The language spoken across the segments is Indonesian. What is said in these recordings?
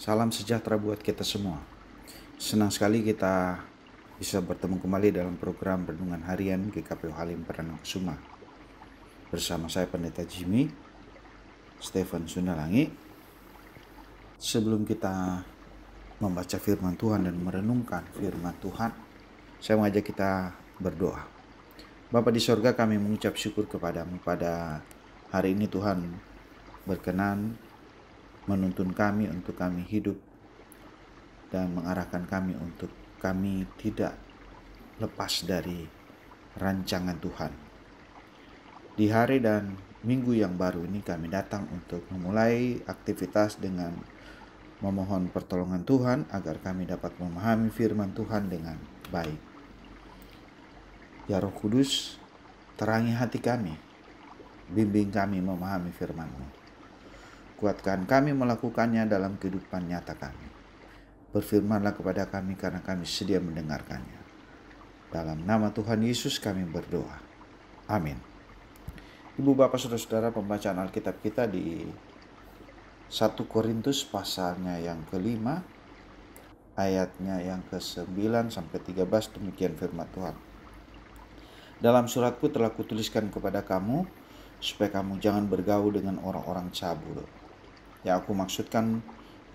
Salam sejahtera buat kita semua. Senang sekali kita bisa bertemu kembali dalam program Renungan Harian GKPU Halim Perdana Kusuma. Bersama saya Pendeta Jimmy, Stephen Sundalangi. Sebelum kita membaca firman Tuhan dan merenungkan firman Tuhan, saya mengajak kita berdoa. Bapa di sorga, kami mengucap syukur kepadamu pada hari ini. Tuhan berkenan menuntun kami untuk kami hidup dan mengarahkan kami untuk kami tidak lepas dari rancangan Tuhan. Di hari dan minggu yang baru ini kami datang untuk memulai aktivitas dengan memohon pertolongan Tuhan agar kami dapat memahami firman Tuhan dengan baik. Ya Roh Kudus, terangi hati kami, bimbing kami memahami firman-Mu. Kuatkan kami melakukannya dalam kehidupan nyata kami. Berfirmanlah kepada kami karena kami sedia mendengarkannya. Dalam nama Tuhan Yesus kami berdoa. Amin. Ibu bapak saudara-saudara, pembacaan Alkitab kita di 1 Korintus pasalnya yang ke-5, ayatnya yang ke-9 sampai 13, demikian firman Tuhan. Dalam suratku telah kutuliskan kepada kamu, supaya kamu jangan bergaul dengan orang-orang cabul. Yang aku maksudkan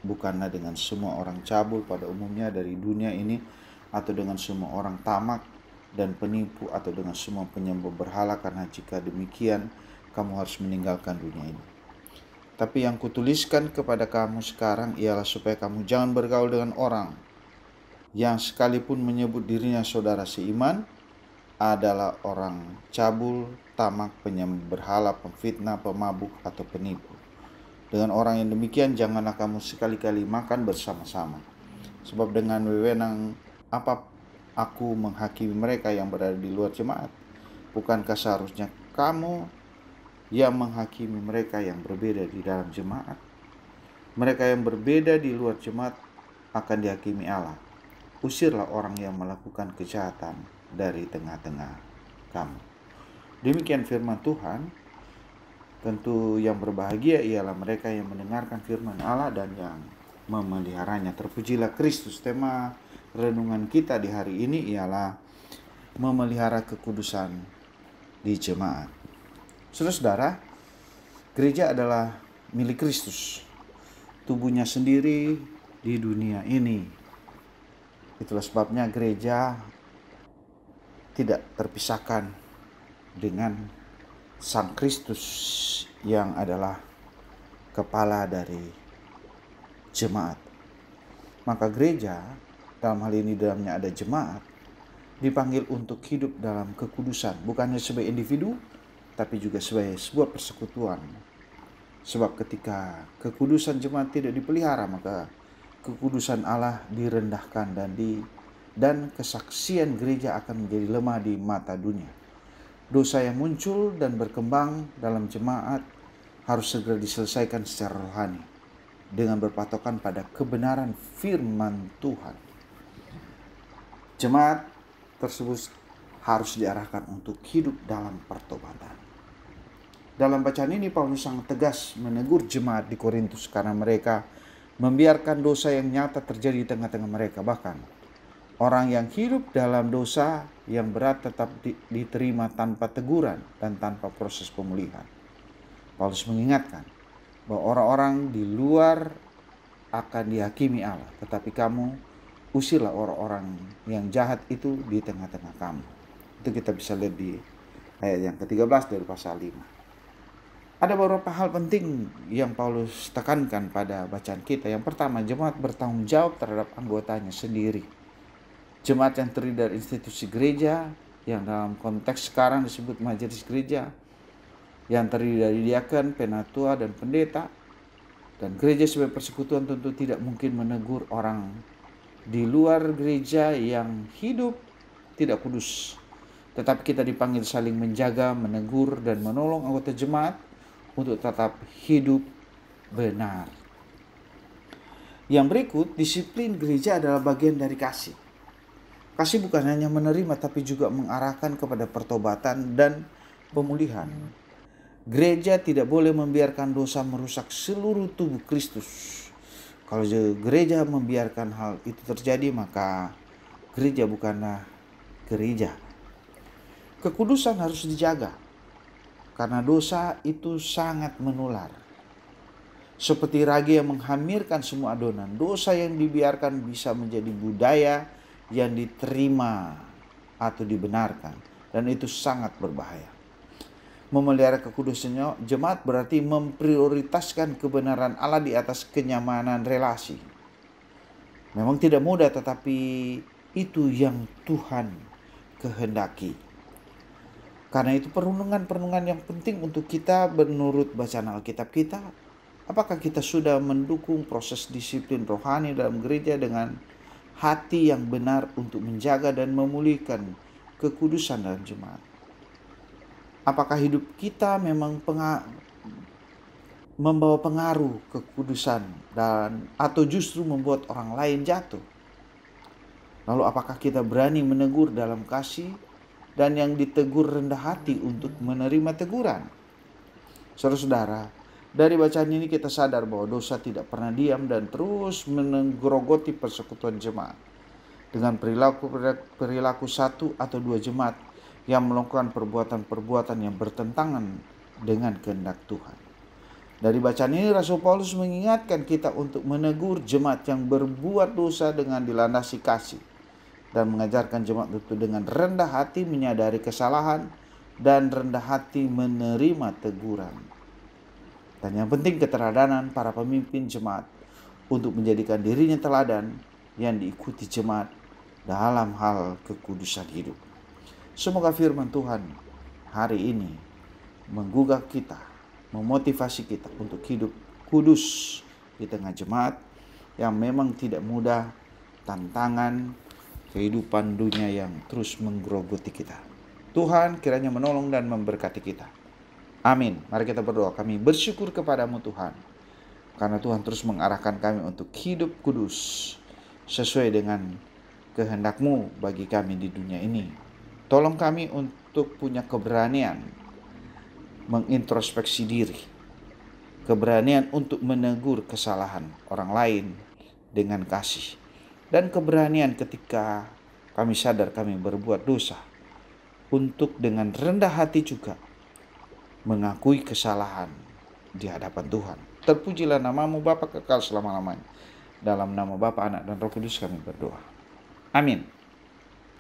bukanlah dengan semua orang cabul pada umumnya dari dunia ini, atau dengan semua orang tamak dan penipu, atau dengan semua penyembah berhala, karena jika demikian kamu harus meninggalkan dunia ini. Tapi yang kutuliskan kepada kamu sekarang ialah supaya kamu jangan bergaul dengan orang yang sekalipun menyebut dirinya saudara seiman adalah orang cabul, tamak, penyembah berhala, pemfitnah, pemabuk, atau penipu. Dengan orang yang demikian janganlah kamu sekali-kali makan bersama-sama. Sebab dengan wewenang apa aku menghakimi mereka yang berada di luar jemaat? Bukankah seharusnya kamu yang menghakimi mereka yang berbeda di dalam jemaat? Mereka yang berbeda di luar jemaat akan dihakimi Allah. Usirlah orang yang melakukan kejahatan dari tengah-tengah kamu. Demikian firman Tuhan. Tentu yang berbahagia ialah mereka yang mendengarkan firman Allah dan yang memeliharanya. Terpujilah Kristus. Tema renungan kita di hari ini ialah memelihara kekudusan di jemaat. Saudara-saudara, gereja adalah milik Kristus, tubuhnya sendiri di dunia ini. Itulah sebabnya gereja tidak terpisahkan dengan Sang Kristus yang adalah kepala dari jemaat. Maka gereja, dalam hal ini dalamnya ada jemaat, dipanggil untuk hidup dalam kekudusan, bukannya sebagai individu, tapi juga sebagai sebuah persekutuan. Sebab ketika kekudusan jemaat tidak dipelihara, maka kekudusan Allah direndahkan dan kesaksian gereja akan menjadi lemah di mata dunia. Dosa yang muncul dan berkembang dalam jemaat harus segera diselesaikan secara rohani dengan berpatokan pada kebenaran firman Tuhan. Jemaat tersebut harus diarahkan untuk hidup dalam pertobatan. Dalam bacaan ini Paulus sangat tegas menegur jemaat di Korintus karena mereka membiarkan dosa yang nyata terjadi di tengah-tengah mereka. Bahkan orang yang hidup dalam dosa yang berat tetap diterima tanpa teguran dan tanpa proses pemulihan. Paulus mengingatkan bahwa orang-orang di luar akan dihakimi Allah, tetapi kamu usirlah orang-orang yang jahat itu di tengah-tengah kamu. Itu kita bisa lihat di ayat yang ke-13 dari pasal 5. Ada beberapa hal penting yang Paulus tekankan pada bacaan kita. Yang pertama, jemaat bertanggung jawab terhadap anggotanya sendiri. Jemaat yang terdiri dari institusi gereja, yang dalam konteks sekarang disebut majelis gereja, yang terdiri dari diaken, penatua, dan pendeta. Dan gereja sebagai persekutuan tentu tidak mungkin menegur orang di luar gereja yang hidup tidak kudus. Tetapi kita dipanggil saling menjaga, menegur, dan menolong anggota jemaat untuk tetap hidup benar. Yang berikut, disiplin gereja adalah bagian dari kasih. Kasih bukan hanya menerima, tapi juga mengarahkan kepada pertobatan dan pemulihan. Gereja tidak boleh membiarkan dosa merusak seluruh tubuh Kristus. Kalau gereja membiarkan hal itu terjadi, maka gereja bukanlah gereja. Kekudusan harus dijaga, karena dosa itu sangat menular. Seperti ragi yang menghamirkan semua adonan, dosa yang dibiarkan bisa menjadi budaya yang diterima atau dibenarkan, dan itu sangat berbahaya. Memelihara kekudusan jemaat berarti memprioritaskan kebenaran Allah di atas kenyamanan relasi. Memang tidak mudah, tetapi itu yang Tuhan kehendaki. Karena itu perenungan yang penting untuk kita menurut bacaan Alkitab kita. Apakah kita sudah mendukung proses disiplin rohani dalam gereja dengan hati yang benar untuk menjaga dan memulihkan kekudusan dalam jemaat? Apakah hidup kita memang membawa pengaruh kekudusan atau justru membuat orang lain jatuh? Lalu apakah kita berani menegur dalam kasih dan yang ditegur rendah hati untuk menerima teguran? Saudara-saudara, dari bacaan ini kita sadar bahwa dosa tidak pernah diam dan terus menggerogoti persekutuan jemaat. Dengan perilaku satu atau dua jemaat yang melakukan perbuatan-perbuatan yang bertentangan dengan kehendak Tuhan. Dari bacaan ini Rasul Paulus mengingatkan kita untuk menegur jemaat yang berbuat dosa dengan dilandasi kasih, dan mengajarkan jemaat itu dengan rendah hati menyadari kesalahan dan rendah hati menerima teguran. Dan yang penting keteladanan para pemimpin jemaat untuk menjadikan dirinya teladan yang diikuti jemaat dalam hal kekudusan hidup. Semoga firman Tuhan hari ini menggugah kita, memotivasi kita untuk hidup kudus di tengah jemaat yang memang tidak mudah, tantangan kehidupan dunia yang terus menggerogoti kita. Tuhan kiranya menolong dan memberkati kita. Amin. Mari kita berdoa. Kami bersyukur kepadamu Tuhan, karena Tuhan terus mengarahkan kami untuk hidup kudus sesuai dengan kehendak-Mu bagi kami di dunia ini. Tolong kami untuk punya keberanian mengintrospeksi diri, keberanian untuk menegur kesalahan orang lain dengan kasih, dan keberanian ketika kami sadar kami berbuat dosa, untuk dengan rendah hati juga mengakui kesalahan di hadapan Tuhan. Terpujilah nama-Mu Bapa kekal selama-lamanya. Dalam nama Bapa, Anak, dan Roh Kudus kami berdoa. Amin.